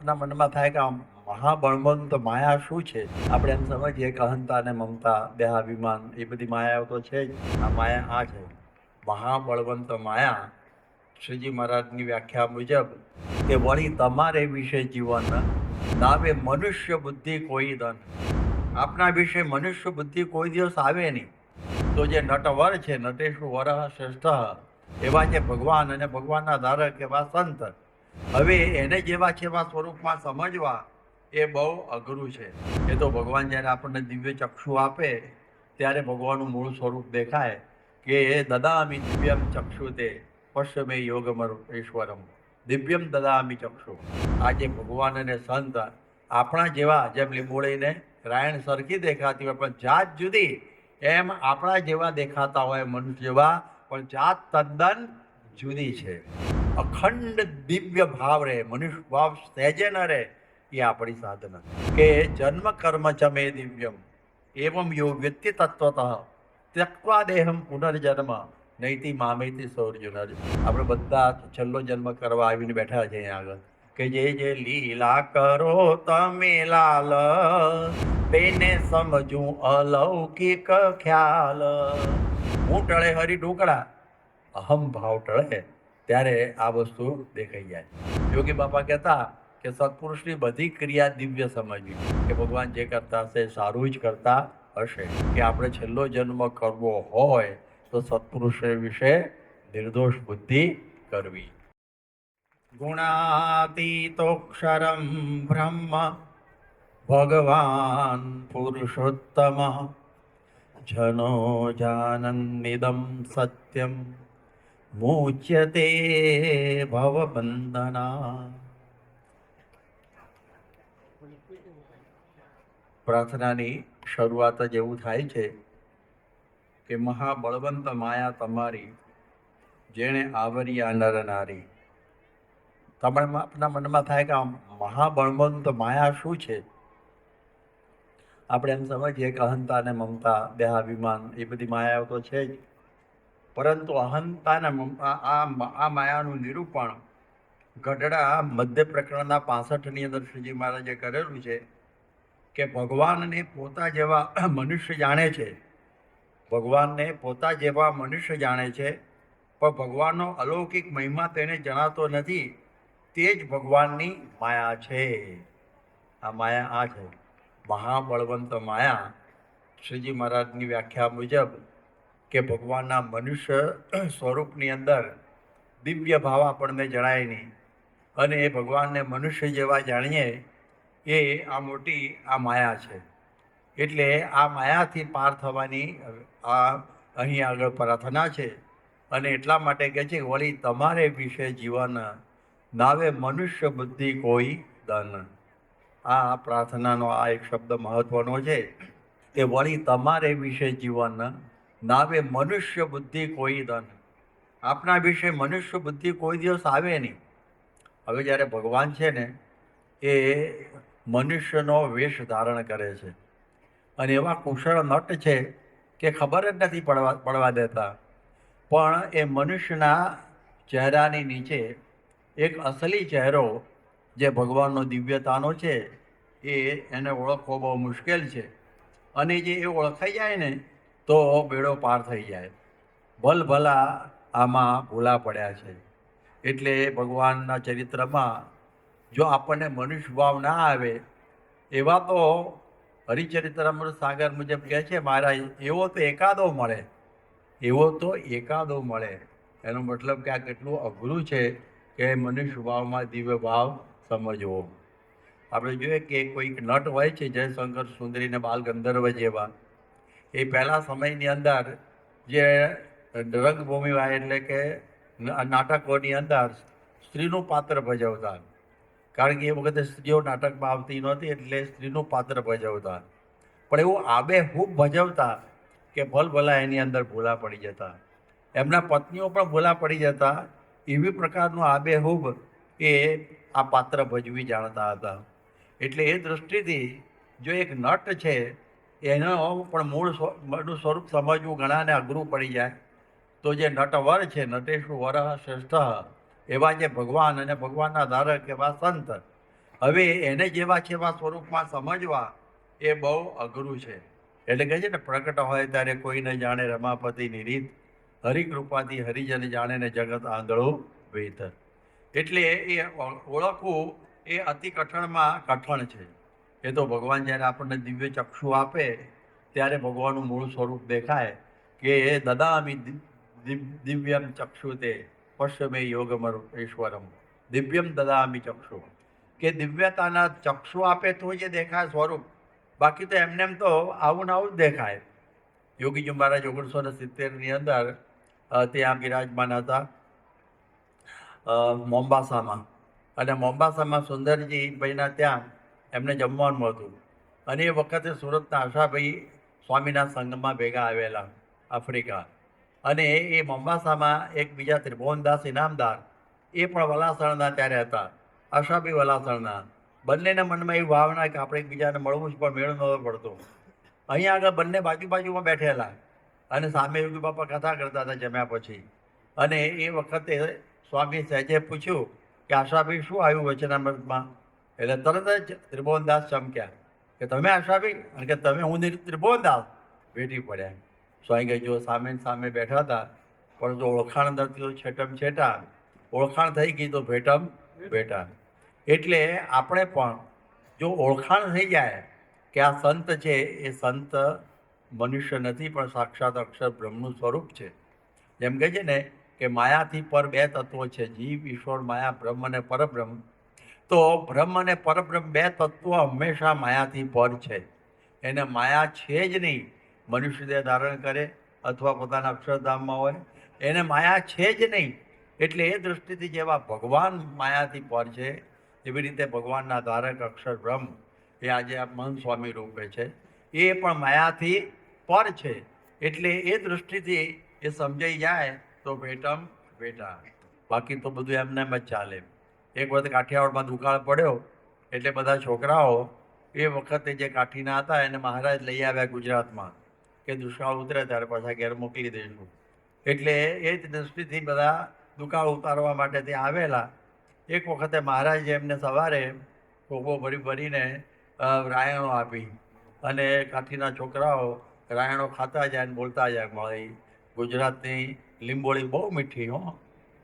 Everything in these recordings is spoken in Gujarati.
આપના મનમાં થાય કે આ મહાબળવંત માયા શું છે? આપણે એમ સમજીએ કે અહંતા અને મમતા, દેહાભિમાન એ બધી માયાઓ તો છે જ. આ માયા આ છે મહાબળવંત માયા. શ્રીજી મહારાજની વ્યાખ્યા મુજબ કે વળી તમારે વિશે જીવન નાવે મનુષ્ય બુદ્ધિ કોઈ ધન. આપના વિશે મનુષ્ય બુદ્ધિ કોઈ દિવસ આવે નહીં. તો જે નટવર છે, નટેશુ વરહ શ્રેષ્ઠ, એવા જે ભગવાન અને ભગવાનના ધારક એવા સંત, હવે એને જેવા છે એવા સ્વરૂપમાં સમજવા એ બહુ અઘરું છે. એ તો ભગવાન જ્યારે આપણને દિવ્ય ચક્ષુ આપે ત્યારે ભગવાનનું મૂળ સ્વરૂપ દેખાય કે દદામિ દિવ્યમ ચક્ષુ તે પશ્ચમે યોગમર ઈશ્વરમ. દિવ્યમ દદામિ ચક્ષુ. આજે ભગવાન અને સંત આપણા જેવા, જેમ લીંબોળીને રાયણ સરખી દેખાતી હોય પણ જાત જુદી, એમ આપણા જેવા દેખાતા હોય મનુષ્ય જેવા, પણ જાત તદ્દન જુદી છે. અખંડ દિવ્ય ભાવ રહે, મનુષ્ય ભાવ સહેજે ન રહે, એ આપણી સાધના. કે જન્મ કર્મ ચમે દિવ્યમ એવમ યો વ્યક્તિ તત્વતઃ ત્યક્વા દેહમ પુનર્જન્મ નૈતિ મામેતિ સૌર્જુન. આપણે બધા છેલ્લો જન્મ કરવા આવીને બેઠા છે અહીંયા આગળ કે જે લીલા કરો તમે લાલ, તેને સમજું અલૌકિક ખ્યાલ. હું ટળે હરી ઢોકળા, અહમ ભાવ ટળે ત્યારે આ વસ્તુ દેખાઈ જાય. યોગી બાપા કહેતા કે સત્પુરુષની બધી ક્રિયા દિવ્ય સમજવી, કે ભગવાન જે કરતા હશે સારું જ કરતા હશે. કે આપણે છેલ્લો જન્મ કરવો હોય તો સત્પુરુષ વિશે નિર્દોષ બુદ્ધિ કરવી. ગુણાતીતોક્ષરમ બ્રહ્મ ભગવાન પુરુષોત્તમ જનો જાનન્નિદમ સત્યમ મુચ્યતે ભવબંધના. પ્રાર્થનાની શરૂઆત જ એવું થાય છે કે મહાબળવંત માયા તમારી, જેણે આવર્યા નર નારી. આપના મનમાં થાય કે આ મહાબળવંત માયા શું છે? આપણે એમ સમજીએ કે અહંતા અને મમતા, દેહાભિમાન એ બધી માયાઓ તો છે જ. પરંતુ અહંતા અને મમતા આ માયાનું નિરૂપણ ગઢડા મધ્ય પ્રકરણના 65ની અંદર શ્રીજી મહારાજે કરેલું છે કે ભગવાનને પોતા જેવા મનુષ્ય જાણે છે. ભગવાનને પોતા જેવા મનુષ્ય જાણે છે, પણ ભગવાનનો અલૌકિક મહિમા તેને જણાતો નથી. તે જ ભગવાનની માયા છે. આ માયા આ છે મહાબળવંત માયા. શ્રીજી મહારાજની વ્યાખ્યા મુજબ કે ભગવાનના મનુષ્ય સ્વરૂપની અંદર દિવ્ય ભાવ આપણને જણાય નહીં, અને એ ભગવાનને મનુષ્ય જેવા જાણીએ એ આ મોટી આ માયા છે. એટલે આ માયાથી પાર થવાની આ અહીં આગળ પ્રાર્થના છે. અને એટલા માટે કહે છે વળી તમારે વિશે જીવન નાવે મનુષ્ય બુદ્ધિ કોઈ ધન. આ પ્રાર્થનાનો આ એક શબ્દ મહત્વનો છે કે વળી તમારે વિશે જીવન નાવે મનુષ્ય બુદ્ધિ કોઈ ધન. આપના વિશે મનુષ્ય બુદ્ધિ કોઈ દિવસ આવે નહીં. હવે જ્યારે ભગવાન છે ને એ મનુષ્યનો વેશ ધારણ કરે છે, અને એવા કુશળ નટ છે કે ખબર જ નથી પડવા દેતા. પણ એ મનુષ્યના ચહેરાની નીચે એક અસલી ચહેરો જે ભગવાનનો દિવ્યતાનો છે એને ઓળખવો બહુ મુશ્કેલ છે. અને જે એ ઓળખાઈ જાય ને તો બેડો પાર થઈ જાય. ભલભલા આમાં ભૂલા પડ્યા છે. એટલે ભગવાનના ચરિત્રમાં જો આપણને મનુષ્ય ભાવ ના આવે, એવા તો હરિચરિત્રામૃત સાગર મુજબ કહે છે મહારાજ, એવો તો એકાદો મળે, એવો તો એકાદો મળે. એનો મતલબ કે આ કેટલું અઘરું છે કે મનુષ્ય ભાવમાં દિવ્ય ભાવ સમજવો. આપણે જોઈએ કે કોઈક નટ હોય છે જયશંકર સુંદરીને બાલ ગંધર્વ જેવા, એ પહેલા સમયની અંદર જે રંગભૂમિ હોય એટલે કે નાટકોની અંદર સ્ત્રીનું પાત્ર ભજવતા. કારણ કે એ વખતે સ્ત્રીઓ નાટકમાં આવતી નહોતી એટલે સ્ત્રીનું પાત્ર ભજવતા. પણ એવું આબેહૂબ ભજવતા કે ભલભલા એની અંદર ભૂલા પડી જતા, એમના પત્નીઓ પણ ભૂલા પડી જતા. એવી પ્રકારનું આબેહૂબ એ આ પાત્ર ભજવી જાણતા હતા. એટલે એ દૃષ્ટિથી જો એક નટ છે એનો પણ મૂળનું સ્વરૂપ સમજવું ઘણાને અઘરું પડી જાય. તો જે નટવર છે, નટેશુ વરહ શ્રેષ્ઠ, એવા જે ભગવાન અને ભગવાનના ધારક એવા સંત, હવે એને જેવા છેવા સ્વરૂપમાં સમજવા એ બહુ અઘરું છે. એટલે કહે છે ને, પ્રગટ હોય ત્યારે કોઈ ન જાણે રમાપતિની રીત, હરિકૃપાથી હરિજન જાણે ને જગત આંધળો વેતર. એટલે એ ઓળખવું એ અતિ કઠણમાં કઠણ છે. એ તો ભગવાન જ્યારે આપણને દિવ્ય ચક્ષુ આપે ત્યારે ભગવાનનું મૂળ સ્વરૂપ દેખાય કે એ દદામિ દિવ્યમ ચક્ષુ તે પશ્ચમે યોગમર ઈશ્વરમ દિવ્યમ દદામિ ચક્ષુ, કે દિવ્યતાના ચક્ષુ આપે તો જે દેખાય સ્વરૂપ, બાકી તો એમને એમ તો આવું ને આવું જ દેખાય. યોગીજી મહારાજ 1970ની અંદર ત્યાં બિરાજમાન હતા મોમ્બાસામાં, અને મોમ્બાસામાં સુંદરજી ભાઈના ત્યાં એમને જમવાનું હતું. અને એ વખતે સુરતના આશાભાઈ સ્વામીના સંઘમાં ભેગા આવેલા આફ્રિકા, અને એ મોમ્બાસામાં એક બીજા ત્રિભુવનદાસ ઇનામદાર એ પણ વલાસણના ત્યારે હતા, આશાભાઈ વલાસણના. બંનેના મનમાં એવી ભાવના કે આપણે એકબીજાને મળવું જ, પણ મેળ નહોતો પડતો. અહીંયા આગળ બંને બાજુમાં બેઠેલા અને સામે યોગી બાપા કથા કરતા હતા જમ્યા પછી. અને એ વખતે સ્વામી સહેજે પૂછ્યું કે આશાભાઈ શું આવ્યું વચનામૃતમાં? એટલે તરત જ ત્રિભુવનદાસ ચમક્યા કે તમે આશાભાઈ, અને કે તમે હું ત્રિભુવનદાસ. ભેટી પડ્યા. સ્વામી કહે જો સામે સામે બેઠા હતા, પણ જો ઓળખાણ નથી તો છેટમ છેટા, ઓળખાણ થઈ ગઈ તો ભેટમ ભેટા. એટલે આપણે પણ જો ઓળખાણ થઈ જાય કે આ સંત છે, એ સંત મનુષ્ય નથી પણ સાક્ષાત અક્ષર બ્રહ્મનું સ્વરૂપ છે. જેમ કહે છે ને કે માયાથી પર બે તત્વો છે, જીવ, ઈશ્વર, માયા, બ્રહ્મ અને પરબ્રહ્મ. તો બ્રહ્મ અને પરબ્રહ્મ બે તત્વો હંમેશા માયાથી પર છે. એને માયા છે જ નહીં. મનુષ્ય દેહ ધારણ કરે અથવા પોતાના અક્ષરધામમાં હોય, એને માયા છે જ નહીં. એટલે એ દૃષ્ટિથી જેવા ભગવાન માયાથી પર છે, એવી રીતે ભગવાનના ધારક અક્ષર બ્રહ્મ એ આજે આ મહંત સ્વામી રૂપે છે, એ પણ માયાથી પર છે. એટલે એ દૃષ્ટિથી એ સમજાઈ જાય તો ભેટમ ભેટા. બાકી તો બધું એમને એમ જ ચાલે. એક વખત કાઠિયાવાડમાં દુકાળ પડ્યો એટલે બધા છોકરાઓ એ વખતે જે કાઠીના હતા એને મહારાજ લઈ આવ્યા ગુજરાતમાં કે દુષ્કાળ ઉતરે ત્યારે પાછા ઘેર મોકલી દઈશું. એટલે એ જ દૃષ્ટિથી બધા દુકાળ ઉતારવા માટે ત્યાં આવેલા. એક વખતે મહારાજે એમને સવારે કોકો ભરીને રાયણો આપી, અને કાઠીના છોકરાઓ રાયણો ખાતા જાય અને બોલતા જાય, મારી ગુજરાતની લીંબોળી બહુ મીઠી હો.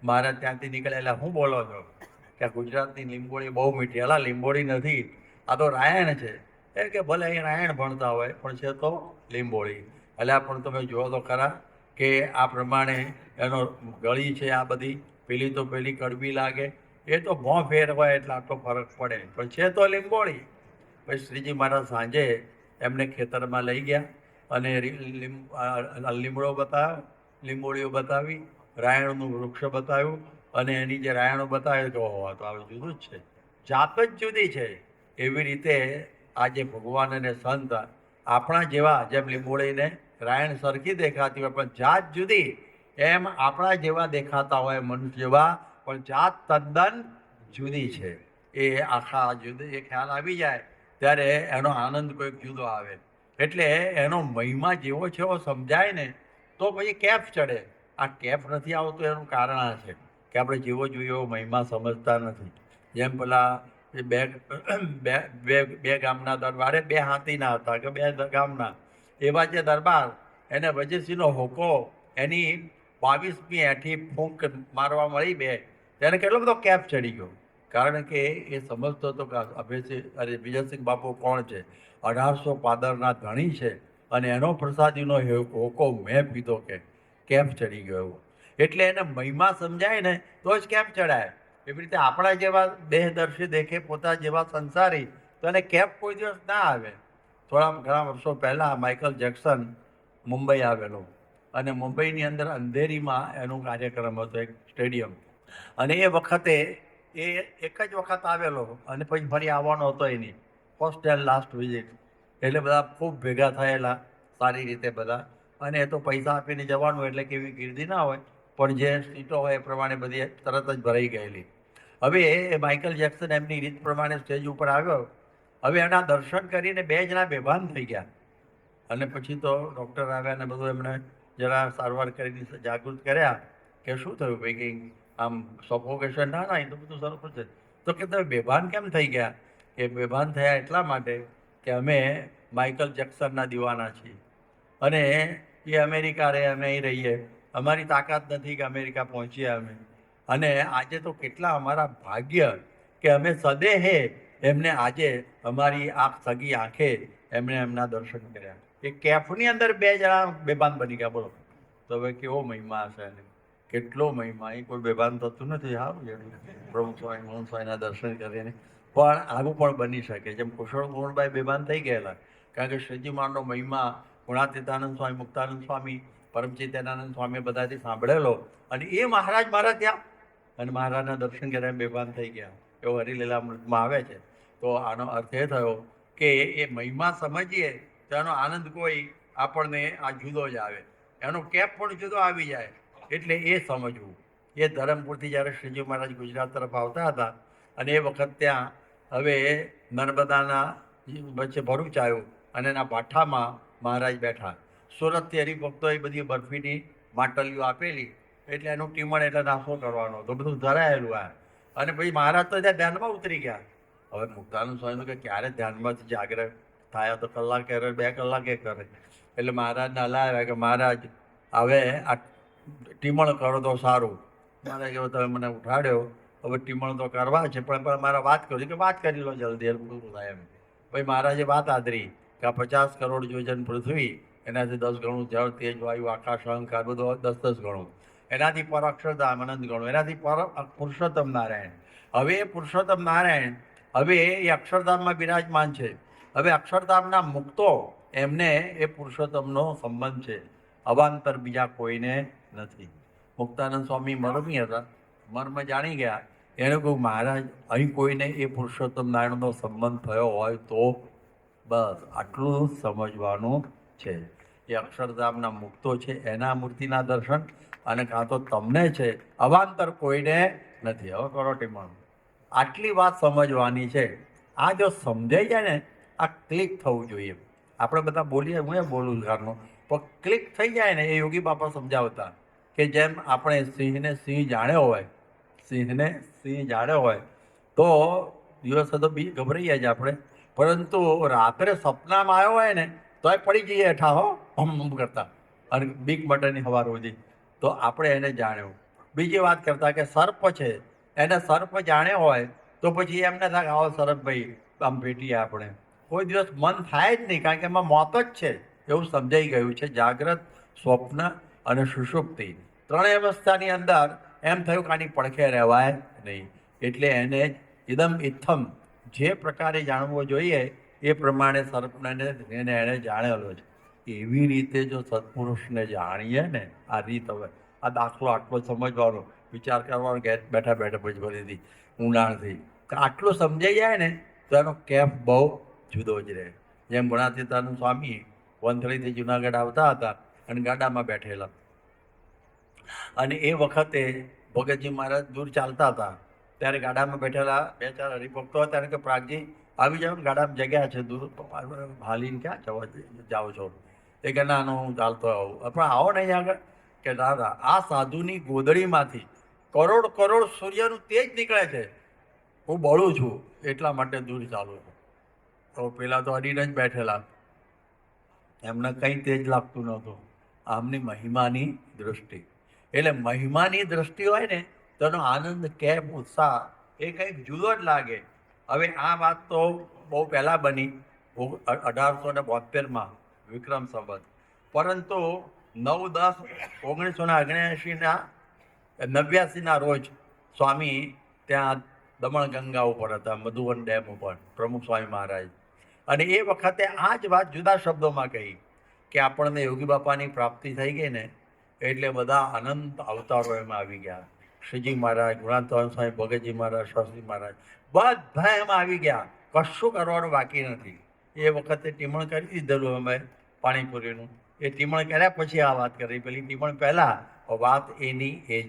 મહારાજ ત્યાંથી નીકળેલા, હું બોલો છો? કે ગુજરાતની લીંબોળી બહુ મીઠી. અલા લીંબોળી નથી, આ તો રાયણ છે. એ કે ભલે અહીં રાયણ ભણતા હોય પણ છે તો લીંબોળી. એટલે પણ તમે જુઓ તો ખરા કે આ પ્રમાણે એનો ગળી છે આ બધી, પેલી તો પેલી કડવી લાગે, એ તો મોં ફેર હોય એટલે આટલો ફરક પડે, પણ છે તો લીંબોળી. પછી શ્રીજી મહારાજ સાંજે એમને ખેતરમાં લઈ ગયા અને લીમડો બતાવ્યો, લીંબોળીઓ બતાવી, રાયણનું વૃક્ષ બતાવ્યું, અને એની જે રાયણો બતાવે તો તો આ જુદું જ છે, જાત જ જુદી છે. એવી રીતે આજે ભગવાન અને સંત આપણા જેવા, જેમ લીંબોળીને રાયણ સરખી દેખાતી હોય પણ જાત જુદી, એમ આપણા જેવા દેખાતા હોય મનુષ્ય જેવા, પણ જાત તદ્દન જુદી છે. એ આખા જુદી એ ખ્યાલ આવી જાય ત્યારે એનો આનંદ કોઈક જુદો આવે. એટલે એનો મહિમા જેવો છે એવો સમજાય ને તો પછી કેફ ચડે. આ કેફ નથી આવતો એનું કારણ આ છે કે આપણે જેવો જોઈએ એવો મહિમા સમજતા નથી. જેમ પેલા બે ગામના દરબારે બે હાથીના હતા કે બે ગામના, એવા જે દરબાર એને વજેસીનો હોકો એની 22મી હેઠી ફૂંક મારવા મળી બે, ત્યારે કેટલો બધો કેફ ચડી ગયો. કારણ કે એ સમજતો હતો કે અભયસિંહ વિજયસિંહ બાપુ કોણ છે, 1800 પાદરના ધણી છે, અને એનો પ્રસાદીનો હોકો મેં પીધો કે કેફ ચડી ગયો એવો. એટલે એને મહિમા સમજાય ને તો જ કેફ ચડાય. એવી રીતે આપણા જેવા દેહદર્શી દેખે પોતા જેવા સંસારી તો એને કેફ કોઈ દિવસ ના આવે. ઘણા વર્ષો પહેલાં માઇકલ જેક્સન મુંબઈ આવેલો, અને મુંબઈની અંદર અંધેરીમાં એનો કાર્યક્રમ હતો, એક સ્ટેડિયમ. અને એ વખતે એ એક જ વખત આવેલો અને પછી ફરી આવવાનો હતો એની ફર્સ્ટ એન્ડ લાસ્ટ વિઝિટ. એટલે બધા ખૂબ ભેગા થયેલા સારી રીતે બધા, અને એ તો પૈસા આપીને જવાનું એટલે કેવી ગીર્દી ના હોય, પણ જે સીટો હોય એ પ્રમાણે બધી તરત જ ભરાઈ ગયેલી. હવે એ માઇકલ જેક્સન એમની રીત પ્રમાણે સ્ટેજ ઉપર આવ્યો. હવે એના દર્શન કરીને બે જણા બેભાન થઈ ગયા, અને પછી તો ડૉક્ટર આવ્યા ને બધું એમણે જરા સારવાર કરીને જાગૃત કર્યા કે શું થયું ભાઈ, કંઈ આમ સફોકેશન? ના એ તો બધું સરસ છે. તો કે તમે બેભાન કેમ થઈ ગયા? એ બેભાન થયા એટલા માટે કે અમે માઇકલ જેક્સનના દીવાના છીએ અને એ અમેરિકા રહે, અમે અહીં રહીએ, અમારી તાકાત નથી કે અમેરિકા પહોંચીએ અમે. અને આજે તો કેટલા અમારા ભાગ્ય કે અમે સદેહે એમને આજે અમારી આ સગી આંખે એમણે એમના દર્શન કર્યા. એ કેફની અંદર 2 જણા બેભાન બની ગયા. બોલો તો હવે કેવો મહિમા હશે એને, કેટલો મહિમા. એ કોઈ બેભાન થતું નથી. સારું પ્રમુખ સ્વામી મોહન સ્વામીના દર્શન કરીને પણ આવું પણ બની શકે. જેમ કુશળ ગુણભાઈ બેભાન થઈ ગયેલા, કારણ કે શ્રીજી મહારાજનો મહિમા ગુણાતીતાનંદ સ્વામી, મુક્તાનંદ સ્વામી, પરમચિત્તાનંદ સ્વામી બધાથી સાંભળેલો અને એ મહારાજ મારા ત્યાં અને મહારાજના દર્શન કર્યા બેભાન થઈ ગયા. એવો હરિલીલામૃતમાં આવે છે. તો આનો અર્થ એ થયો કે એ મહિમા સમજીએ તો એનો આનંદ કોઈ આપણને આ જુદો જ આવે, એનો કેપ પણ જુદો આવી જાય. એટલે એ સમજવું. એ ધરમપુરથી જ્યારે શ્રીજી મહારાજ ગુજરાત તરફ આવતા હતા અને એ વખત ત્યાં હવે નર્મદાના વચ્ચે ભરૂચ આવ્યું અને એના ભાઠામાં મહારાજ બેઠા. સુરતથી હરિભક્તો એ બધી બરફીની માટલીઓ આપેલી એટલે એનું ટીમણ એટલે નાસ્તો કરવાનો તો બધું ધરાયેલું આ. અને પછી મહારાજ તો ત્યાં ધ્યાનમાં ઉતરી ગયા. હવે મુક્તાનંદ સ્વામી કે ક્યારે ધ્યાનમાંથી જાગ્રત થાય તો કલાકે કરે, 2 કલાકે કરે. એટલે મહારાજને હલાવ્યા કે મહારાજ હવે આ ટીમણ કરો તો સારું. મારે કહ્યું તમે મને ઉઠાડ્યો, હવે ટીમણ તો કરવા છે પણ મારે વાત કરી કે વાત કરી લો જલ્દી પૂરું થાય એમ. પછી મહારાજે વાત આદરી કે આ 50 કરોડ યોજન પૃથ્વી, એનાથી 10 ગણું જળ, તેજ, વાયુ, આકાશ, અહંકાર બધું 10 ગણું, એનાથી પર અક્ષરધામ અનંત ગણું, એનાથી પર પુરુષોત્તમ નારાયણ. હવે એ પુરુષોત્તમ નારાયણ હવે એ અક્ષરધામમાં બિરાજમાન છે. હવે અક્ષરધામના મુક્તો એમને એ પુરુષોત્તમનો સંબંધ છે, અવાંતર બીજા કોઈને નથી. મુક્તાનંદ સ્વામી મરમી હતા, મર્મ જાણી ગયા. એને કહ્યું મહારાજ અહીં કોઈને એ પુરુષોત્તમ નારાયણનો સંબંધ થયો હોય તો બસ આટલું સમજવાનું છે. એ અક્ષરધામના મુક્તો છે એના મૂર્તિના દર્શન અને કાં તો તમને છે, અવાંતર કોઈને નથી. હવે કરો ટીમણ. આટલી વાત સમજવાની છે. આ જો સમજાઈ જાય ને, આ ક્લિક થવું જોઈએ. આપણે બધા બોલીએ, હું એ બોલું કારનું પણ ક્લિક થઈ જાય ને, એ યોગી બાપા સમજાવતા કે જેમ આપણે સિંહને સિંહ જાણ્યો હોય, સિંહને સિંહ જાણ્યો હોય તો દિવસે તો બી ગભરાઈએ જ આપણે, પરંતુ રાત્રે સપનામાં આવ્યો હોય ને તોય પડી જઈએ હેઠા હો હમ કરતા અને બીક મટરની સવાર સુધી. તો આપણે એને જાણ્યું. બીજી વાત કરતા કે સર્પ છે, એને સર્પ જાણ્યો હોય તો પછી એમને થાય આવો સર્પભાઈ આમ ભેટીએ આપણે. કોઈ દિવસ મન થાય જ નહીં, કારણ કે એમાં મોત જ છે એવું સમજાઈ ગયું છે. જાગ્રત, સ્વપ્ન અને સુષુપ્તિ ત્રણેય અવસ્થાની અંદર એમ થયું કે આની પડખે રહેવાય નહીં. એટલે એને ઇદમ ઇથમ જે પ્રકારે જાણવો જોઈએ એ પ્રમાણે સર્પને એને જાણેલો છે. એવી રીતે જો સત્પુરુષને જાણીએ ને, આ રીત હવે આ દાખલો આટલો સમજવાનો, વિચાર કરવાનો કે બેઠા બેઠા પછી ફરીથી ઊંડાણથી આટલું સમજાઈ જાય ને તો એનો કેફ બહુ જુદો જ રહે. જેમ ગુણાતીતાનંદ સ્વામી વંથળીથી જુનાગઢ આવતા હતા અને ગાડામાં બેઠેલા અને એ વખતે ભગતજી મહારાજ દૂર ચાલતા હતા ત્યારે ગાડામાં બેઠેલા 2-4 હરિભક્તો હતા કે પ્રાગજી આવી જાઓ, ગાડામાં જગ્યા છે, દૂર હાલીને ક્યાં જાઓ છો? એ કે ના હું ચાલતો આવું. પણ આવો નહીં આગળ કે દાદા આ સાધુની ગોદડીમાંથી કરોડ સૂર્યનું તેજ નીકળે છે, હું બળું છું એટલા માટે દૂર ચાલું છું. તો પેલા તો અડીને જ બેઠેલા, એમને કંઈ તેજ લાગતું નહોતું. આમની મહિમાની દૃષ્ટિ, એટલે મહિમાની દૃષ્ટિ હોય ને તો એનો આનંદ, કેપ, ઉત્સાહ એ કંઈક જુદો જ લાગે. હવે આ વાત તો બહુ પહેલાં બની 1872માં વિક્રમ સંવત, પરંતુ 9-10-1979ના રોજ સ્વામી ત્યાં દમણ ગંગા ઉપર હતા, મધુવન ડેમ ઉપર પ્રમુખ સ્વામી મહારાજ. અને એ વખતે આ જ વાત જુદા શબ્દોમાં કહી કે આપણને યોગી બાપાની પ્રાપ્તિ થઈ ગઈ ને એટલે બધા અનંત અવતારો એમાં આવી ગયા. શ્રીજી મહારાજ, ગુણાતીતાનંદ સ્વામી, ભગતજી મહારાજ, શાસ્ત્રી મહારાજ બધા એમાં આવી ગયા. કશું કરવાનું બાકી નથી. એ વખતે ટીમણ કરી દીધેલું અમે પાણીપુરીનું. એ ટીમણ કર્યા પછી આ વાત કરી. પેલી ટીમણ પહેલાં વાત એની એ જ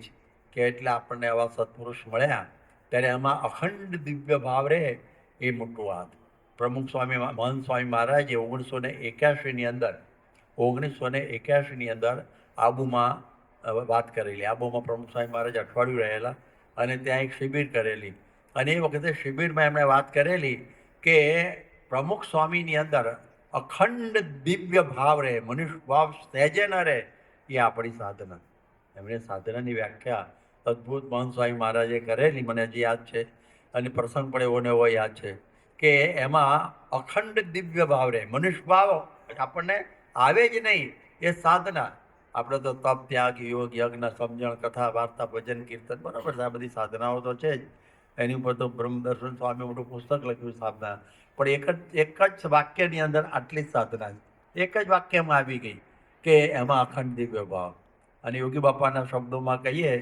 કે એટલે આપણને આવા સત્પુરુષ મળ્યા ત્યારે એમાં અખંડ દિવ્ય ભાવ રહે એ મોટું વાત. પ્રમુખ સ્વામી મહંત સ્વામી મહારાજે 1981ની અંદર આબુમાં વાત કરેલી. આબુમાં પ્રમુખ સ્વામી મહારાજ અઠવાડિયું રહેલા અને ત્યાં એક શિબિર કરેલી અને એ વખતે શિબિરમાં એમણે વાત કરેલી કે પ્રમુખ સ્વામીની અંદર અખંડ દિવ્ય ભાવ રહે, મનુષ્ય ભાવ સહેજે ન રહે, એ આપણી સાધના. એમણે સાધનાની વ્યાખ્યા અદ્ભુત મહંત સ્વામી મહારાજે કરેલી, મને હજી યાદ છે, અને પ્રસંગ પણ એવો ને એવો યાદ છે કે એમાં અખંડ દિવ્ય ભાવ રહે, મનુષ્ય ભાવ આપણને આવે જ નહીં, એ સાધના. આપણે તો તપ, ત્યાગ, યોગ, યજ્ઞ, સમજણ, કથા, વાર્તા, ભજન, કીર્તન, બરાબર છે, આ બધી સાધનાઓ તો છે જ. એની ઉપર તો બ્રહ્મદર્શન સ્વામી મોટું પુસ્તક લખ્યું સાધના. પણ એક જ વાક્યની અંદર આટલી જ સાધના છે, એક જ વાક્યમાં આવી ગઈ કે એમાં અખંડ દિવ્ય ભાવ. અને યોગી બાપાના શબ્દોમાં કહીએ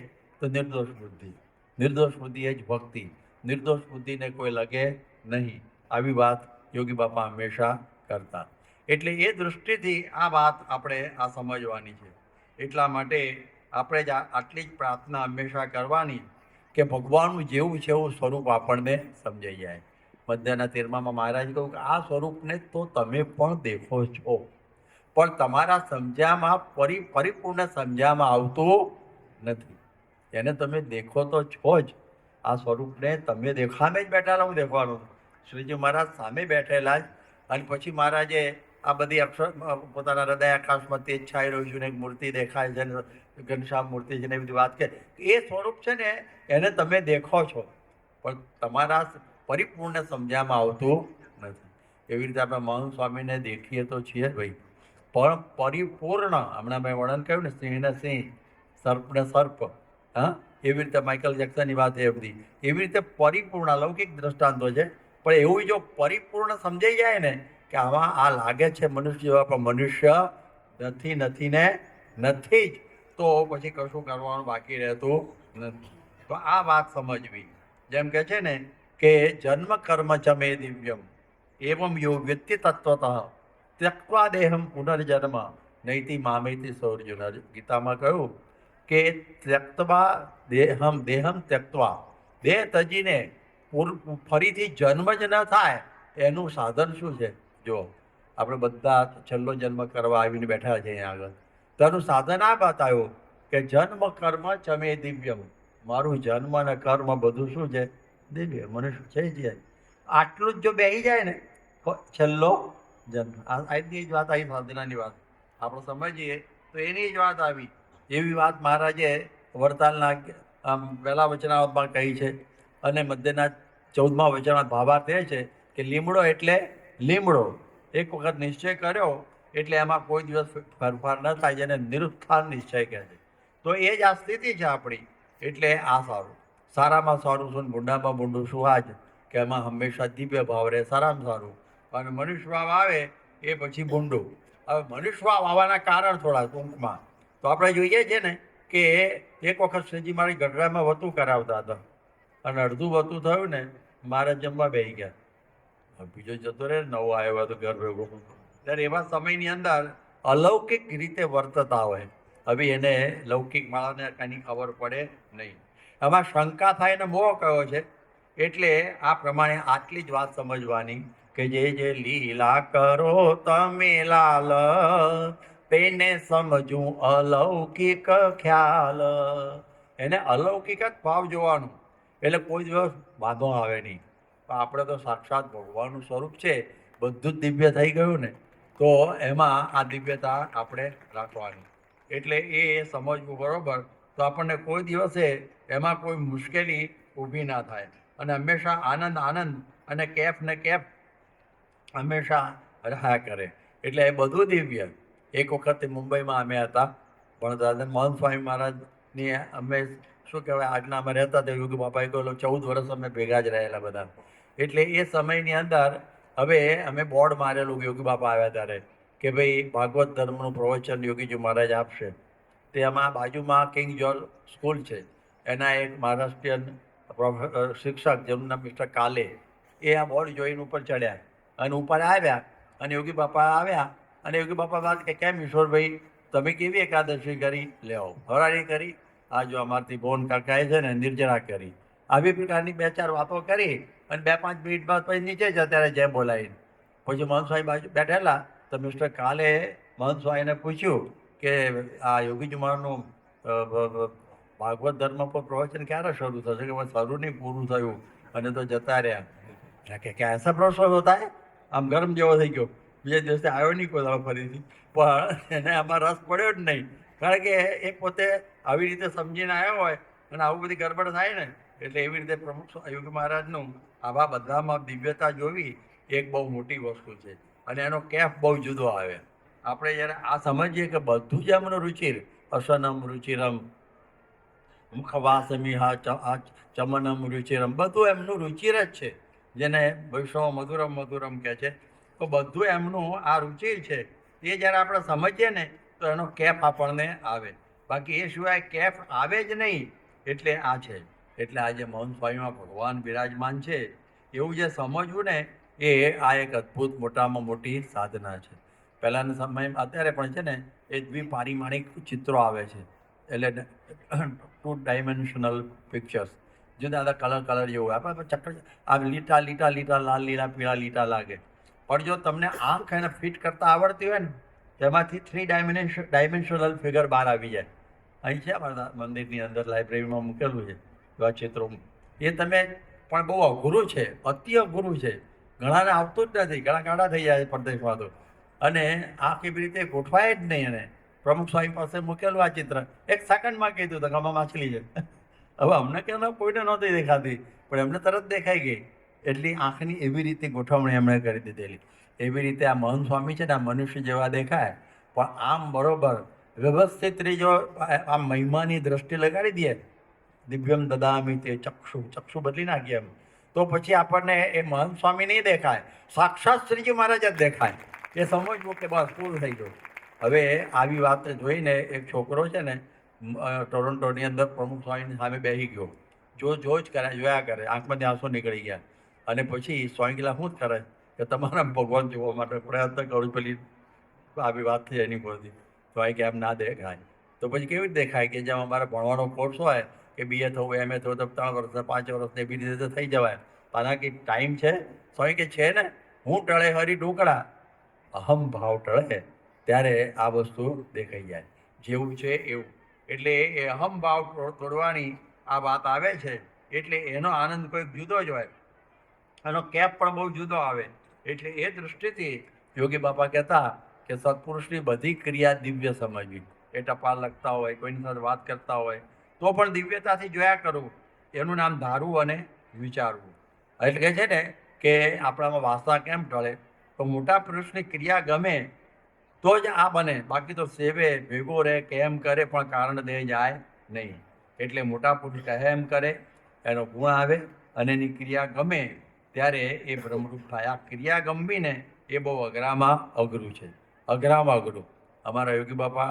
તો નિર્દોષ બુદ્ધિ. નિર્દોષ બુદ્ધિ એ જ ભક્તિ. નિર્દોષ બુદ્ધિને કોઈ લગે નહીં, આવી વાત યોગી બાપા હંમેશા કરતા. એટલે એ દૃષ્ટિથી આ વાત આપણે આ સમજવાની છે. એટલા માટે આપણે જ આટલી જ પ્રાર્થના હંમેશા કરવાની કે ભગવાનનું જેવું છે એવું સ્વરૂપ આપણને સમજાઈ જાય. મધ્યના 13માં મહારાજ કહ્યું કે આ સ્વરૂપને તો તમે પણ દેખો છો, પણ તમારા સમજ્યામાં પરિપૂર્ણ સમજ્યામાં આવતું નથી. એને તમે દેખો તો છો જ, આ સ્વરૂપને તમે દેખામે જ બેઠેલા. હું દેખવાનું, શ્રીજી મહારાજ સામે બેઠેલા જ. અને પછી મહારાજે આ બધી અક્ષર પોતાના હૃદય આકાશમાં તેજ છાઈ રહ્યું છે ને એક મૂર્તિ દેખાય છે ને ઘનશ્યામ મૂર્તિ છે ને એ બધી વાત કે એ સ્વરૂપ છે ને એને તમે દેખો છો, પણ તમારા પરિપૂર્ણ સમજ્યામાં આવતું નથી. એવી રીતે આપણે મહંત સ્વામીને દેખીએ તો છીએ ભાઈ, પણ પરિપૂર્ણ, હમણાં મેં વર્ણન કહ્યું ને, સિંહને સિંહ, સર્પને સર્પ, હા, એવી રીતે માઇકલ જેક્સનની વાત એ બધી એવી રીતે પરિપૂર્ણ અલૌકિક દ્રષ્ટાંતો છે. પણ એવું જો પરિપૂર્ણ સમજાઈ જાય ને કે આમાં આ લાગે છે મનુષ્ય જેવા, પણ મનુષ્ય નથી ને નથી જ, તો પછી કશું કરવાનું બાકી રહેતું નથી. તો આ વાત સમજવી. જેમ કે છે ને કે જન્મ કર્મ ચમે દિવ્યમ એવમ યો વ્યક્તિ તત્વતઃ ત્યક્વા દેહમ પુનર્જન્મ નૈતિ મામેતિ સૌર્જુન. ગીતામાં કહ્યું કે ત્યક્તવા દેહમ ત્યક્તવા, દેહ તજીને ફરીથી જન્મ જ ન થાય એનું સાધન શું છે? જો આપણે બધા છેલ્લો જન્મ કરવા આવીને બેઠા છે અહીંયા આગળ, તો એનું સાધન આ બતાવ્યું કે જન્મ કર્મ ચમે દિવ્યમ. મારું જન્મ અને કર્મ બધું શું છે? દિવ્ય. મનુષ્ય છે જ. આટલું જ જો બેસી જાય ને, છેલ્લો જન્મ. આજની જ વાત આવી, સાધનાની વાત આપણે સમજીએ તો એની જ વાત આવી. એવી વાત મહારાજે વરતાલના પહેલા વચનાવતમાં કહી છે. અને મધ્યના 14મા વચનાવત ભાવાર્થ એ છે કે લીમડો એટલે લીમડો. એક વખત નિશ્ચય કર્યો એટલે એમાં કોઈ દિવસ ફેરફાર ન થાય, જેને નિરુત્થાન નિશ્ચય કહે છે. તો એ જ આ સ્થિતિ છે આપણી. એટલે આ સારું, સારામાં સારું શું, ભૂંડામાં ભૂંડું શું? આ જ કે એમાં હંમેશા દિવ્ય ભાવ રહે, સારામાં સારું. અને મનુષ્ય ભાવ આવે એ પછી ભૂંડું. હવે મનુષ્ય ભાવ આવવાના કારણ થોડા ટૂંકમાં તો આપણે જોઈએ છે ને કે એક વખત શ્રીજી મારી ગઢડામાં વતું કરાવતા હતા, અને અડધું વતું થયું ને મારે જમવા બેસી ગયા. બીજો જતો રહે, નવો આવ્યો હતો ઘર ભેગો. ત્યારે એવા સમયની અંદર અલૌકિક રીતે વર્તતા હોય. હવે એને લૌકિક માળાને કાંઈ ખબર પડે નહીં, એમાં શંકા થાય ને મોહ કયો છે. એટલે આ પ્રમાણે આટલી જ વાત સમજવાની કે જે લીલા કરો તમે લાલ, તેને સમજવું અલૌકિક ખ્યાલ. એને અલૌકિક જ ભાવ જોવાનું, એટલે કોઈ દિવસ વાંધો આવે નહીં. આપણે તો સાક્ષાત ભગવાનનું સ્વરૂપ છે, બધું જ દિવ્ય થઈ ગયું ને, તો એમાં આ દિવ્યતા આપણે રાખવાની. એટલે એ સમજવું બરોબર, તો આપણને કોઈ દિવસે એમાં કોઈ મુશ્કેલી ઊભી ના થાય. અને હંમેશા આનંદ અને કેફ ને કેફ હંમેશા રહ્યા કરે. એટલે એ બધું દિવ્ય. એક વખત મુંબઈમાં અમે હતા ભણતા હતા, મહંત સ્વામી મહારાજની અમે શું કહેવાય આજ્ઞામાં રહેતા હતા. યોગી બાપાએ કહ્યું 14 વર્ષ અમે ભેગા જ રહેલા બધા. એટલે એ સમયની અંદર હવે અમે બોર્ડ મારેલું યોગી બાપા આવ્યા ત્યારે કે ભાઈ ભાગવત ધર્મનું પ્રવચન યોગીજી મહારાજ આપશે. તેમાં બાજુમાં કિંગ જ્યોર્જ સ્કૂલ છે, એના એક મહારાષ્ટ્રીયન શિક્ષક જેમનું નામ મિસ્ટર કાલે, એ આ બોર્ડ જોઈને ઉપર ચડ્યા અને ઉપર આવ્યા. અને યોગી બાપા આવ્યા અને યોગી બાપા વાત કે કેમ ઈશ્વરભાઈ તમે કેવી એકાદશી કરી? લેવો હરારી કરી, આ જો અમારથી બોન કાકાએ છે ને નિર્જરા કરી. આવી પ્રકારની 2-4 વાતો કરી અને 2-5 મિનિટ બાદ પછી નીચે જ અત્યારે જેમ બોલાવીને પછી મહંત સ્વામી બાજુ બેઠેલા. તો મિસ્ટર કાલે મહંત સ્વામીને પૂછ્યું કે આ યોગીજી મહારાજનું ભાગવત ધર્મ પર પ્રવચન ક્યારે શરૂ થશે? કે શરૂ નહીં, પૂરું થયું અને તો જતા રહ્યા. કે ऐसा प्रश्न होता है, આમ ગરમ જેવો થઈ ગયો, બીજા દિવસે આવ્યો નહીં કોઈ દાડો ફરીથી, પણ એને આમાં રસ પડ્યો જ નહીં, કારણ કે એ પોતે આવી રીતે સમજીને આવ્યો હોય અને આવું બધી ગડબડ થાય ને, એટલે એવી રીતે પ્રમુખ યોગી મહારાજનું આવા બધામાં દિવ્યતા જોવી એક બહુ મોટી વસ્તુ છે, અને એનો કેફ બહુ જુદો આવે. આપણે જ્યારે આ સમજીએ કે બધું જ એમનું રુચિર, અસનમ રુચિરમ, મુખવાસમિહા ચમનમ રુચિરમ, બધું એમનું રુચિર જ છે, જેને વૈષ્ણવ મધુરમ મધુરમ કહે છે. તો બધું એમનું આ રુચિર છે. એ જ્યારે આપણે સમજીએ ને તો એનો કેફ આપણને આવે, બાકી એ સિવાય કેફ આવે જ નહીં. એટલે આ છે, એટલે આજે મૌન સ્વામીમાં ભગવાન બિરાજમાન છે એવું જે સમજવું ને, એ આ એક અદ્ભુત મોટામાં મોટી સાધના છે. પહેલાંના સમયમાં, અત્યારે પણ છે ને, એ દ્વિપારિમાણિક ચિત્રો આવે છે, એટલે 2 ડાયમેન્શનલ પિક્ચર્સ, જુદા જુદા કલર જેવું આપણે ચક્કર, આ લીટા લીટા લીટા, લાલ લીલા પીળા લીટા લાગે, પણ જો તમને આંખ એને ફિટ કરતા આવડતી હોય ને, તેમાંથી 3 ડાયમેન્શનલ ફિગર બહાર આવી જાય. અહીં છે અમારા મંદિરની અંદર લાઇબ્રેરીમાં મૂકેલું છે એવા ચિત્રો. એ તમે પણ બહુ અઘરું છે, અતિ અઘરું છે, ઘણાને આવતું જ નથી, ઘણા ગાડા થઈ જાય પરદેશમાં તો, અને આ કેવી રીતે ગોઠવાય જ નહીં. એને પ્રમુખ સ્વામી પાસે મૂકેલું આ ચિત્ર, 1 સેકન્ડમાં કીધું તો આમાં માછલી છે. હવે અમને કે કોઈને નહોતી દેખાતી, પણ એમને તરત દેખાઈ ગઈ. એટલી આંખની એવી રીતે ગોઠવણી એમણે કરી દીધેલી. એવી રીતે આ મહંત સ્વામી છે ને, આ મનુષ્ય જેવા દેખાય, પણ આમ બરોબર વ્યવસ્થિત જો આ મહિમાની દ્રષ્ટિ લગાડી દે, દિવ્યમ દદામી તે ચક્ષુ બદલી નાખીએ એમ, તો પછી આપણને એ મહંત સ્વામી નહીં દેખાય, સાક્ષાત શ્રીજી મહારાજ જ દેખાય. એ સમજવું કે બસ પૂરું થઈ ગયું. હવે આવી વાત જોઈને એક છોકરો છે ને, ટોરન્ટોની અંદર પ્રમુખ સ્વામીની સામે બેસી ગયો, જો જ કરે, જોયા કરે, આંખમાંથી આંસુ નીકળી ગયા. અને પછી સ્વામી ગયેલા શું જ કરે કે તમારા ભગવાન જોવા માટે પ્રયત્ન કરું, પેલી આવી વાત થઈ એની પરથી. સ્વામી કે એમ ના દેખાય. તો પછી કેવી રીતે દેખાય કે જેમ અમારે ભણવાનો કોર્સ હોય કે BA થવું, MA થવું, તો 3 વર્ષ 5 વર્ષ એવી રીતે થઈ જવાય. આના કંઈ ટાઈમ છે? સ્વામી કે છે ને, હું ટળે હરી ઢોકળા, અહમ ભાવ ટળે ત્યારે આ વસ્તુ દેખાઈ જાય, જેવું છે એવું. એટલે એ અહમ ભાવ તોડવાની આ વાત આવે છે, એટલે એનો આનંદ કોઈક જુદો જ હોય, એનો કેપ પણ બહુ જુદો આવે. એટલે એ દૃષ્ટિથી યોગી બાપા કહેતા કે સત્પુરુષની બધી ક્રિયા દિવ્ય સમજવી. એ ટપાલ લખતા હોય, કોઈની સાથે વાત કરતા હોય તો પણ દિવ્યતાથી જોયા કરવું, એનું નામ ધારવું અને વિચારવું. એટલે કે છે ને કે આપણામાં વાસના કેમ ટળે, તો મોટા પુરુષની ક્રિયા ગમે તો જ આ બને, બાકી તો સેવે ભેગો રહે કે એમ કરે પણ કારણ દે જાય નહીં. એટલે મોટા પુરુષ કહે એમ કરે, એનો ગુણ આવે અને એની ક્રિયા ગમે ત્યારે એ બ્રહ્મરૂપ થાય. આ ક્રિયા ગમવીને એ બહુ અઘરામાં અઘરું છે, અઘરામાં અઘરું. અમારા યોગી બાપા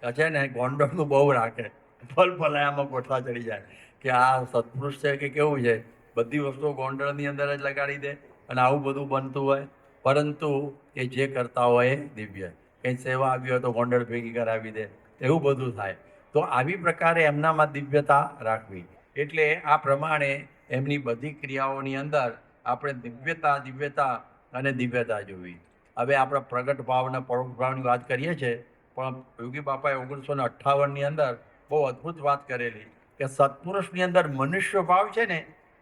છે ને ગોંડલનું બહુ રાખે, ફલાયામાં ગોઠવા ચડી જાય કે આ સત્પુરુષ છે કે કેવું છે, બધી વસ્તુઓ ગોંડલની અંદર જ લગાડી દે અને આવું બધું બનતું હોય. પરંતુ એ જે કરતા હોય એ દિવ્ય. કંઈ સેવા આવી હોય તો ગોંડલ ભેગી કરાવી દે, એવું બધું થાય. તો આવી પ્રકારે એમનામાં દિવ્યતા રાખવી. એટલે આ પ્રમાણે એમની બધી ક્રિયાઓની અંદર આપણે દિવ્યતા અને દિવ્યતા જોવી. હવે આપણે પ્રગટ ભાવ અને પરોક્ષ ભાવની વાત કરીએ છીએ, પણ યોગી બાપાએ 1958ની અંદર બહુ અદ્ભુત વાત કરેલી કે સત્પુરુષની અંદર મનુષ્ય ભાવ છે ને,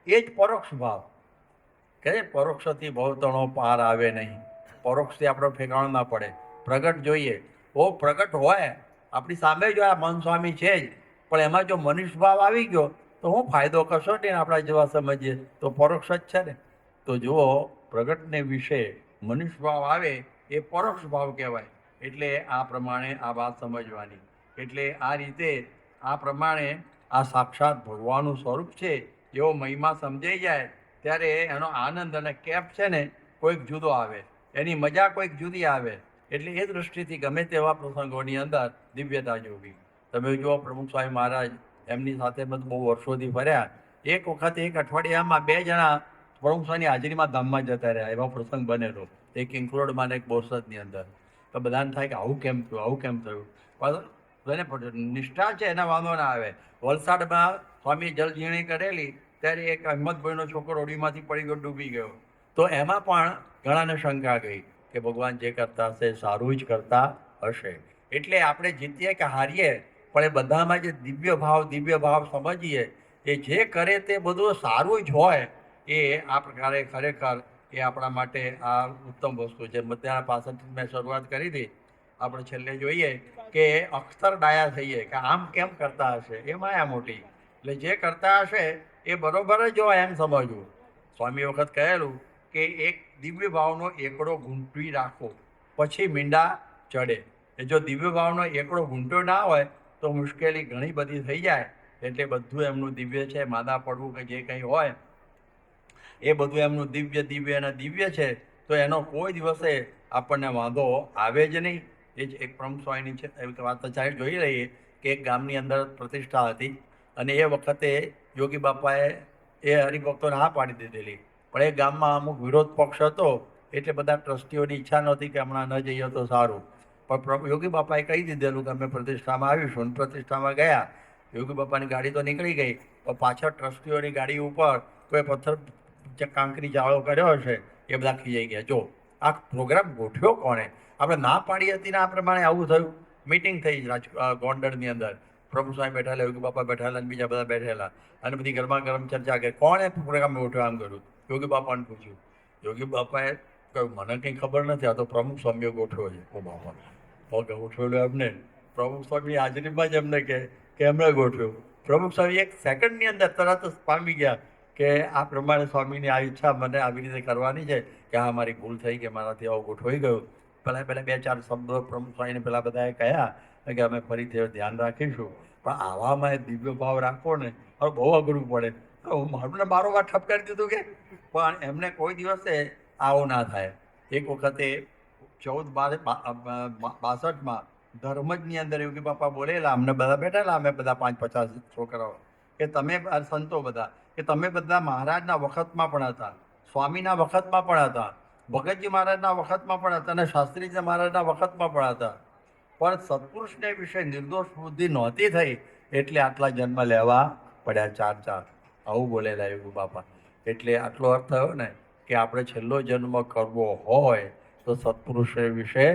એ જ પરોક્ષ ભાવ. કે પરોક્ષથી ભવતણો પાર આવે નહીં, પરોક્ષથી આપણો ઠેકાણો ના પડે. પ્રગટ જોઈએ, બહુ પ્રગટ હોય આપણી સામે જો આ મન સ્વામી છે જ, પણ એમાં જો મનુષ્ય ભાવ આવી ગયો તો હું ફાયદો કશો નહીં, આપણા જેવા સમજીએ તો પરોક્ષ જ છે ને. તો જુઓ, પ્રગટને વિશે મનુષ્ય ભાવ આવે એ પરોક્ષ ભાવ કહેવાય. એટલે આ પ્રમાણે આ વાત સમજવાની. એટલે આ રીતે આ પ્રમાણે આ સાક્ષાત ભગવાનનું સ્વરૂપ છે, એવો મહિમા સમજાઈ જાય ત્યારે એનો આનંદ અને કેપ છે ને કોઈક જુદો આવે, એની મજા કોઈક જુદી આવે. એટલે એ દૃષ્ટિથી ગમે તેવા પ્રસંગોની અંદર દિવ્યતા જોવી. તમે જુઓ, પ્રમુખ સ્વામી મહારાજ એમની સાથે બહુ વર્ષોથી ફર્યા. એક વખત એક અઠવાડિયામાં 2 જણા પ્રમુખ સ્વામીની હાજરીમાં ધામમાં જતા રહ્યા, એવો પ્રસંગ બનેલો. એક ઇન્ક્લોડમાં એક બોરસદની અંદર. તો બધાને થાય કે આવું કેમ થયું, આવું કેમ થયું. પણ નિષ્ઠા છે એના વાંધો ના આવે. વલસાડમાં સ્વામીએ જલઝીણી કરેલી ત્યારે એક અહેમદભાઈનો છોકરો ઓડીમાંથી પડી ગયો, ડૂબી ગયો. તો એમાં પણ ઘણાને શંકા ગઈ કે ભગવાન જે કરતા હશે સારું જ કરતા હશે. એટલે આપણે જીતીએ કે હારીએ, પણ એ બધામાં જે દિવ્ય ભાવ સમજીએ, એ જે કરે તે બધું સારું જ હોય એ આ પ્રકારે ખરેખર એ આપણા માટે આ ઉત્તમ વસ્તુ છે. મધ્યાહન પાસેથી મેં શરૂઆત કરી હતી. આપણે છેલ્લે જોઈએ કે અક્ષર ડાયા થઈએ કે આમ કેમ કરતા હશે, એ માયા મોટી. એટલે જે કરતા હશે એ બરોબર જ હોય એમ સમજવું. સ્વામી વખત કહેલું કે એક દિવ્ય ભાવનો એકડો ગૂંથવી રાખો પછી મીંડા ચડે. એ જો દિવ્ય ભાવનો એકડો ગૂંથ્યો ના હોય તો મુશ્કેલી ઘણી બધી થઈ જાય. એટલે બધું એમનું દિવ્ય છે. માદા પડવું કે જે કંઈ હોય એ બધું એમનું દિવ્ય અને દિવ્ય છે. તો એનો કોઈ દિવસે આપણને વાંધો આવે જ નહીં. એ જ એક પ્રમુખ સ્વામીની છે એવી વાત ચાલે જોઈ રહીએ કે એક ગામની અંદર પ્રતિષ્ઠા હતી અને એ વખતે યોગી બાપાએ એ હરિભક્તોને હા પાડી દીધેલી. પણ એ ગામમાં અમુક વિરોધ પક્ષ હતો એટલે બધા ટ્રસ્ટીઓની ઈચ્છા નહોતી કે હમણાં ન જઈએ તો સારું. પણ યોગી બાપાએ કહી દીધેલું કે અમે પ્રતિષ્ઠામાં આવીશું. પ્રતિષ્ઠામાં ગયા. યોગી બાપાની ગાડી તો નીકળી ગઈ પણ પાછળ ટ્રસ્ટીઓની ગાડી ઉપર કોઈ પથ્થર કાંકરી જાળો કર્યો હશે એ બધા ખીજાઈ ગયા. જો આ પ્રોગ્રામ ગોઠવ્યો કોણે? આપણે ના પાડી હતી ને આ પ્રમાણે આવું થયું. મિટિંગ થઈ ગોંડલની અંદર. પ્રભુ સ્વામી બેઠેલા, યોગી બાપા બેઠેલા અને બીજા બધા બેઠેલા અને બધી ગરમા ગરમ ચર્ચા કરી. કોણે પ્રોગ્રામ ગોઠવ્યો આમ કર્યું? યોગી બાપાને પૂછ્યું. યોગી બાપાએ કહ્યું મને કંઈ ખબર નથી, આ તો પ્રમુખ સ્વામીએ ગોઠવ્યો છે. ઓ બાપા ઓકે ગોઠવેલું એમને પ્રમુખ સ્વામી હાજરીમાં જ એમને કે એમણે ગોઠવ્યું. પ્રમુખ સ્વામી એક સેકન્ડની અંદર તરત જ પામી ગયા કે આ પ્રમાણે સ્વામીની આ ઈચ્છા મને આવી રીતે કરવાની છે કે હા મારી ભૂલ થઈ કે મારાથી આવું ગોઠવાઈ ગયું. પહેલાં 2-4 શબ્દો પ્રમુખ સ્વામીને પેલા બધાએ કહ્યા કે અમે ફરીથી ધ્યાન રાખીશું. પણ આવામાં દિવ્ય ભાવ રાખવો ને હવે બહુ અઘરું પડે. મારું મારો વાત ઠપકારી દીધું કે પણ એમને કોઈ દિવસે આવું ના થાય. એક વખતે 14/62 ધર્મજની અંદર યોગી બાપા બોલેલા. અમને બધા બેઠેલા, અમે બધા 5-50 છોકરાઓ કે તમે સંતો બધા કે તમે બધા મહારાજના વખતમાં પણ હતા, સ્વામીના વખતમાં પણ હતા, ભગતજી મહારાજના વખતમાં પણ હતા અને શાસ્ત્રીજી મહારાજના વખતમાં પણ હતા. પણ સત્પુરુષને વિશે નિર્દોષ બુદ્ધિ નહોતી થઈ એટલે આટલા જન્મ લેવા પડ્યા 4. આવું બોલેલા યોગી બાપા. એટલે આટલો અર્થ થયો ને કે આપણે છેલ્લો જન્મ કરવો હોય તો સત્પુરુષ વિશે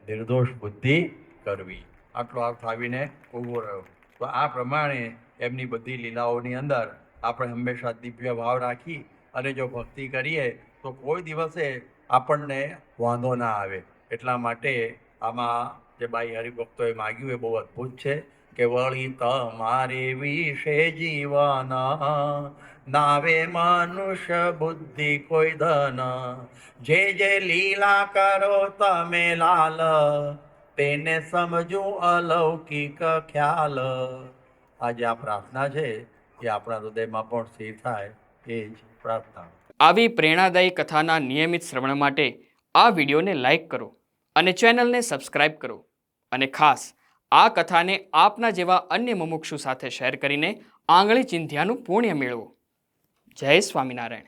નિર્દોષ બુદ્ધિ કરવી. આટલો અર્થ આવીને ઊભો રહ્યો. તો આ પ્રમાણે એમની બધી લીલાઓની અંદર આપણે હંમેશા દિવ્ય ભાવ રાખી અને જો ભક્તિ કરીએ તો કોઈ દિવસે આપણને વાંધો ના આવે. એટલા માટે આમાં જે બાઈ હરિભક્તોએ માગ્યું એ બહુ અદ્ભુત છે કે વળી તમારે વિશે જીવન નાવે મનુષ્ય બુદ્ધિ કોઈ ધન, જે લીલા કરો તમે લાલ તેને સમજું અલૌકિક ખ્યાલ. આ જે આ પ્રાર્થના છે એ આપણા હૃદયમાં પણ સ્થિર થાય એ જ પ્રાર્થના. આવી પ્રેરણાદાયી કથાના નિયમિત શ્રવણ માટે આ વિડીયોને લાઈક કરો અને ચેનલને સબસ્ક્રાઇબ કરો. અને ખાસ આ કથાને આપના જેવા અન્ય મુમુક્ષુ સાથે શેર કરીને આંગળી ચિંધ્યાનું પુણ્ય મેળવો. જય સ્વામિનારાયણ.